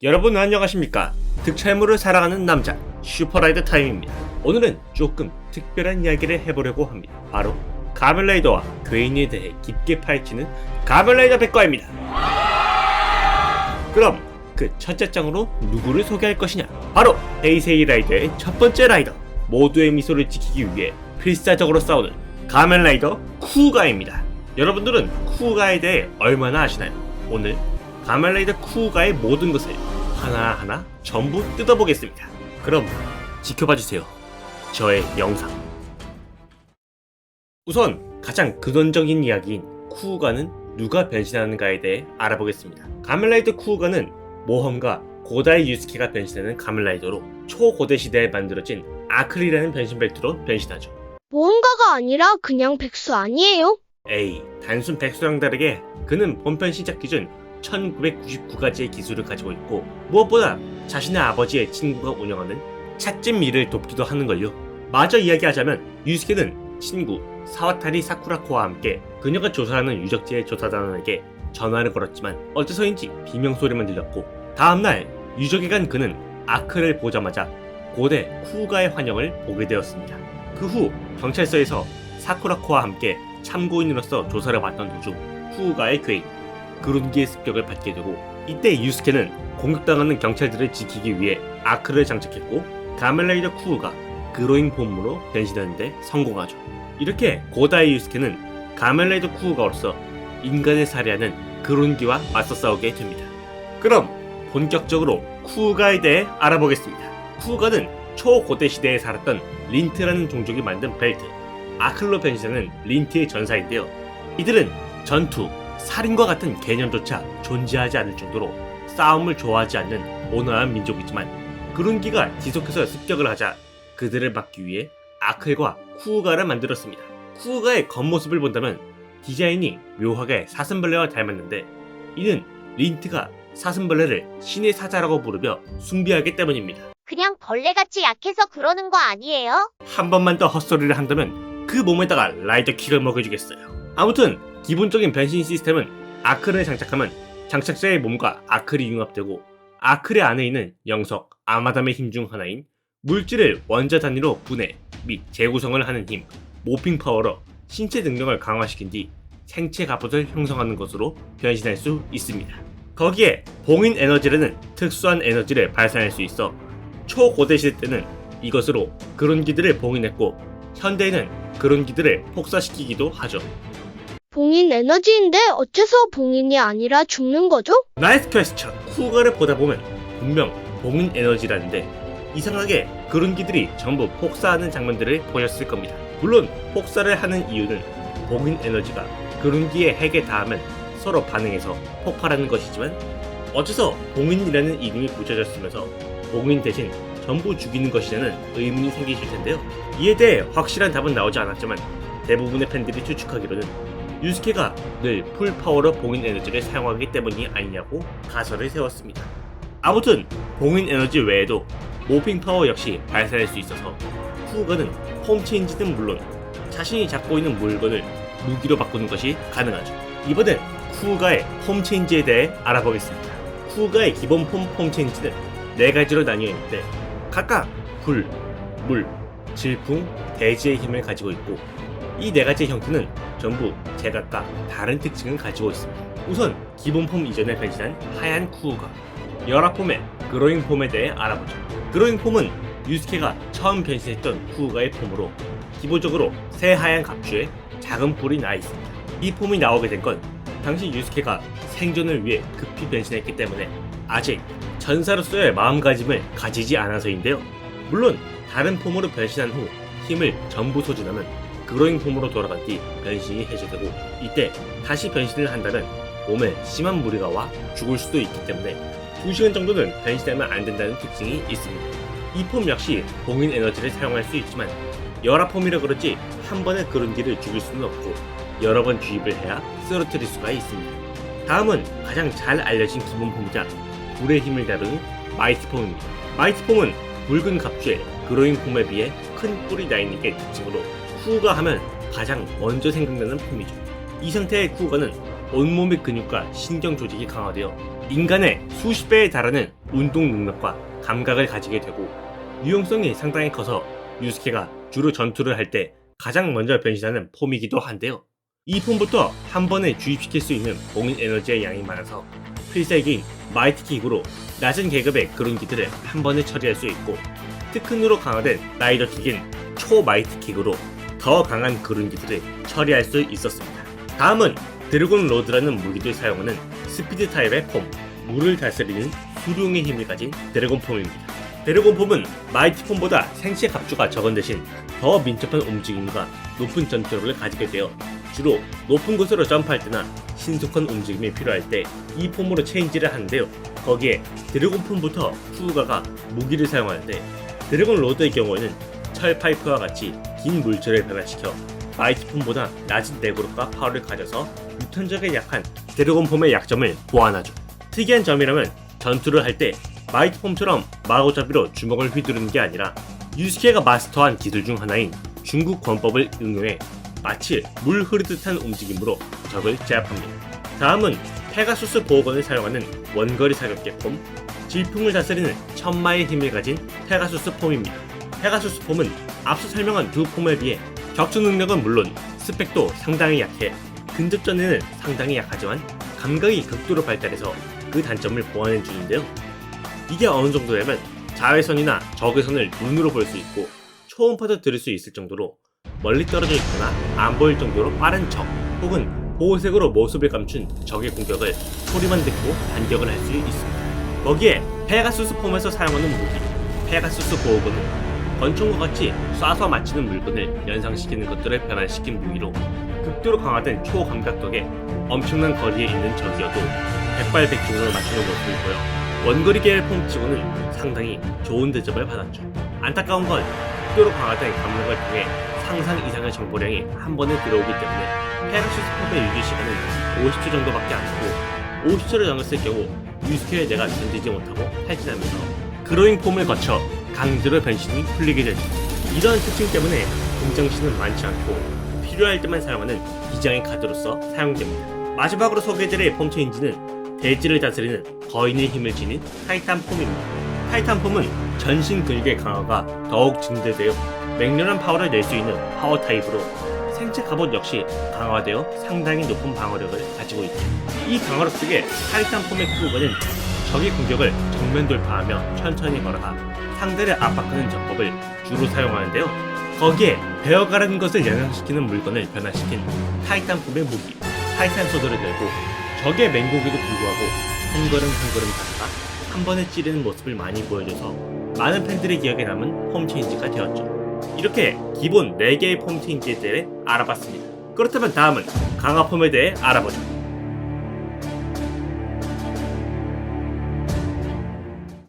여러분 안녕하십니까? 득철물을 사랑하는 남자 슈퍼라이더 타임입니다. 오늘은 조금 특별한 이야기를 해보려고 합니다. 바로 가면라이더와 괴인에 대해 깊게 파헤치는 가면라이더 백과입니다. 그럼 그 첫째 장으로 누구를 소개할 것이냐? 바로 헤이세이 라이더의 첫 번째 라이더, 모두의 미소를 지키기 위해 필사적으로 싸우는 가면라이더 쿠우가입니다. 여러분들은 쿠우가에 대해 얼마나 아시나요? 오늘 가면라이더 쿠우가의 모든 것을 하나하나 전부 뜯어보겠습니다. 그럼 지켜봐주세요. 저의 영상. 우선 가장 근원적인 이야기인 쿠우가는 누가 변신하는가에 대해 알아보겠습니다. 가면라이더 쿠우가는 모험가 고다이 유스케가 변신하는 가면라이더로 초고대 시대에 만들어진 아클이라는 변신 벨트로 변신하죠. 모험가가 아니라 그냥 백수 아니에요? 에이, 단순 백수랑 다르게 그는 본편 시작 기준 1999가지의 기술을 가지고 있고, 무엇보다 자신의 아버지의 친구가 운영하는 찻집 일을 돕기도 하는걸요. 마저 이야기하자면 유스케는 친구 사와타리 사쿠라코와 함께 그녀가 조사하는 유적지의 조사단원에게 전화를 걸었지만 어째서인지 비명소리만 들렸고, 다음날 유적에 간 그는 아크를 보자마자 고대 쿠우가의 환영을 보게 되었습니다. 그 후 경찰서에서 사쿠라코와 함께 참고인으로서 조사를 받던 도중 쿠우가의 괴인 그룬기의 습격을 받게 되고, 이때 유스케는 공격당하는 경찰들을 지키기 위해 아크를 장착했고 가면라이더 쿠우가 그로잉 폼으로 변신하는데 성공하죠. 이렇게 고다이 유스케는 가면라이더 쿠우가로서 인간을 살해하는 그룬기와 맞서 싸우게 됩니다. 그럼 본격적으로 쿠우가에 대해 알아보겠습니다. 쿠우가는 초고대 시대에 살았던 린트라는 종족이 만든 벨트, 아클로 변신하는 린트의 전사인데요. 이들은 전투, 살인과 같은 개념조차 존재하지 않을 정도로 싸움을 좋아하지 않는 온화한 민족이지만, 그룬기가 지속해서 습격을 하자 그들을 막기 위해 아클과 쿠우가를 만들었습니다. 쿠우가의 겉모습을 본다면 디자인이 묘하게 사슴벌레와 닮았는데, 이는 린트가 사슴벌레를 신의 사자라고 부르며 숭배하기 때문입니다. 그냥 벌레같이 약해서 그러는 거 아니에요? 한 번만 더 헛소리를 한다면 그 몸에다가 라이더 킥을 먹여주겠어요. 아무튼 기본적인 변신 시스템은 아클을 장착하면 장착자의 몸과 아클이 융합되고, 아클의 안에 있는 영석, 아마담의 힘 중 하나인 물질을 원자 단위로 분해 및 재구성을 하는 힘, 모핑 파워로 신체 능력을 강화시킨 뒤 생체 갑옷을 형성하는 것으로 변신할 수 있습니다. 거기에 봉인 에너지라는 특수한 에너지를 발산할 수 있어 초고대 시대 때는 이것으로 그룬기들을 봉인했고, 현대에는 그룬기들을 폭사시키기도 하죠. 봉인 에너지인데 어째서 봉인이 아니라 죽는 거죠? 나이스 퀘스천. 쿠우가를 보다 보면 분명 봉인 에너지라는데 이상하게 그룬기들이 전부 폭사하는 장면들을 보셨을 겁니다. 물론 폭사를 하는 이유는 봉인 에너지가 그룬기의 핵에 닿으면 서로 반응해서 폭발하는 것이지만, 어째서 봉인이라는 이름이 붙여졌으면서 봉인 대신 전부 죽이는 것이냐는 의문이 생기실 텐데요. 이에 대해 확실한 답은 나오지 않았지만 대부분의 팬들이 추측하기로는 유스케가 늘 풀파워로 봉인 에너지를 사용하기 때문이 아니냐고 가설을 세웠습니다. 아무튼 봉인 에너지 외에도 모핑 파워 역시 발산할 수 있어서 쿠우가는 폼 체인지는 물론 자신이 잡고 있는 물건을 무기로 바꾸는 것이 가능하죠. 이번엔 쿠우가의 폼 체인지에 대해 알아보겠습니다. 쿠우가의 기본 폼 체인지는 4가지로 나뉘어 있는데, 각각 불, 물, 질풍, 대지의 힘을 가지고 있고, 이 4가지의 형태는 전부 제각각 다른 특징을 가지고 있습니다. 우선 기본 폼 이전에 변신한 하얀 쿠우가, 열화폼의 그로잉 폼에 대해 알아보죠. 그로잉 폼은 유스케가 처음 변신했던 쿠우가의 폼으로 기본적으로 새하얀 갑주에 작은 뿔이 나 있습니다. 이 폼이 나오게 된 건 당시 유스케가 생존을 위해 급히 변신했기 때문에 아직 전사로서의 마음가짐을 가지지 않아서인데요. 물론 다른 폼으로 변신한 후 힘을 전부 소진하면 그로잉 폼으로 돌아간 뒤 변신이 해제되고, 이때 다시 변신을 한다면 몸에 심한 무리가 와 죽을 수도 있기 때문에 2시간 정도는 변신하면 안 된다는 특징이 있습니다. 이 폼 역시 봉인 에너지를 사용할 수 있지만 열화폼이라 그렇지 한 번에 그룬기를 죽일 수는 없고 여러 번 주입을 해야 쓰러뜨릴 수가 있습니다. 다음은 가장 잘 알려진 기본 폼이자 불의 힘을 다루는 마이트 폼입니다. 마이트 폼은 붉은 갑주에 그로잉 폼에 비해 큰 뿔이 나 있는 게 특징으로 쿠우가 하면 가장 먼저 생각나는 폼이죠. 이 상태의 쿠우가는 온몸의 근육과 신경 조직이 강화되어 인간의 수십 배에 달하는 운동 능력과 감각을 가지게 되고 유용성이 상당히 커서 유스케가 주로 전투를 할 때 가장 먼저 변신하는 폼이기도 한데요. 이 폼부터 한 번에 주입시킬 수 있는 봉인 에너지의 양이 많아서 필살기인 마이티킥으로 낮은 계급의 그룬기들을 한 번에 처리할 수 있고, 특훈으로 강화된 라이더킥인 초마이티킥으로 더 강한 그룬기들을 처리할 수 있었습니다. 다음은 드래곤 로드라는 무기를 사용하는 스피드 타입의 폼, 물을 다스리는 수룡의 힘을 가진 드래곤 폼입니다. 드래곤 폼은 마이티 폼보다 생체 갑주가 적은 대신 더 민첩한 움직임과 높은 전투력을 가지게 되어 주로 높은 곳으로 점프할 때나 신속한 움직임이 필요할 때 이 폼으로 체인지를 하는데요. 거기에 드래곤 폼부터 푸우가가 무기를 사용하는데, 드래곤 로드의 경우에는 철 파이프와 같이 긴 물체를 변화시켜 마이티 폼보다 낮은 내구력과 파워를 가져서 유턴적에 약한 드래곤 폼의 약점을 보완하죠. 특이한 점이라면 전투를 할 때 마이티 폼처럼 마구잡이로 주먹을 휘두르는 게 아니라 유스케가 마스터한 기술 중 하나인 중국 권법을 응용해 마치 물 흐르듯한 움직임으로 적을 제압합니다. 다음은 페가수스 보호건을 사용하는 원거리 사격계 폼, 질풍을 다스리는 천마의 힘을 가진 페가수스 폼입니다. 페가수스 폼은 앞서 설명한 두 폼에 비해 격투 능력은 물론 스펙도 상당히 약해 근접전에는 상당히 약하지만 감각이 극도로 발달해서 그 단점을 보완해 주는데요. 이게 어느 정도냐면 자외선이나 적외선을 눈으로 볼 수 있고 초음파도 들을 수 있을 정도로 멀리 떨어져 있거나 안 보일 정도로 빠른 적, 혹은 보호색으로 모습을 감춘 적의 공격을 소리만 듣고 반격을 할 수 있습니다. 거기에 페가수스 폼에서 사용하는 무기, 페가수스 보호건은 권총과 같이 쏴서 맞추는 물건을 연상시키는 것들을 변환시킨 무기로 극도로 강화된 초감각 덕에 엄청난 거리에 있는 적이어도 백발백중으로 맞추는 모습을 보여 원거리 계열 폼치고는 상당히 좋은 대접을 받았죠. 안타까운 건 극도로 강화된 감각을 통해 상상 이상의 정보량이 한 번에 들어오기 때문에 페가수스 폼의 유지 시간은 50초 정도밖에 안 되고, 50초를 넘었을 경우 유스케의 뇌가 견디지 못하고 탈진하면서 그로잉 폼을 거쳐 강제로 변신이 풀리게 되죠. 이런 특징 때문에 등장시는 많지 않고 필요할 때만 사용하는 비장의 카드로서 사용됩니다. 마지막으로 소개해드릴 폼 체인지는 대지를 다스리는 거인의 힘을 지닌 타이탄 폼입니다. 타이탄 폼은 전신 근육의 강화가 더욱 증대되어 맹렬한 파워를 낼 수 있는 파워 타입으로 생체 갑옷 역시 강화되어 상당히 높은 방어력을 가지고 있죠. 이 방어력 속에 타이탄 폼의 푸우가는 적의 공격을 정면 돌파하며 천천히 걸어가 상대를 압박하는 전법을 주로 사용하는데요. 거기에 베어가라는 것을 연상시키는 물건을 변화시킨 타이탄 폼의 무기, 타이탄 소드를 들고 적의 맹공에도 불구하고 한 걸음 한 걸음 다가가 한 번에 찌르는 모습을 많이 보여줘서 많은 팬들의 기억에 남은 폼 체인지가 되었죠. 이렇게 기본 4개의 폼 체인지에 대해 알아봤습니다. 그렇다면 다음은 강화 폼에 대해 알아보죠.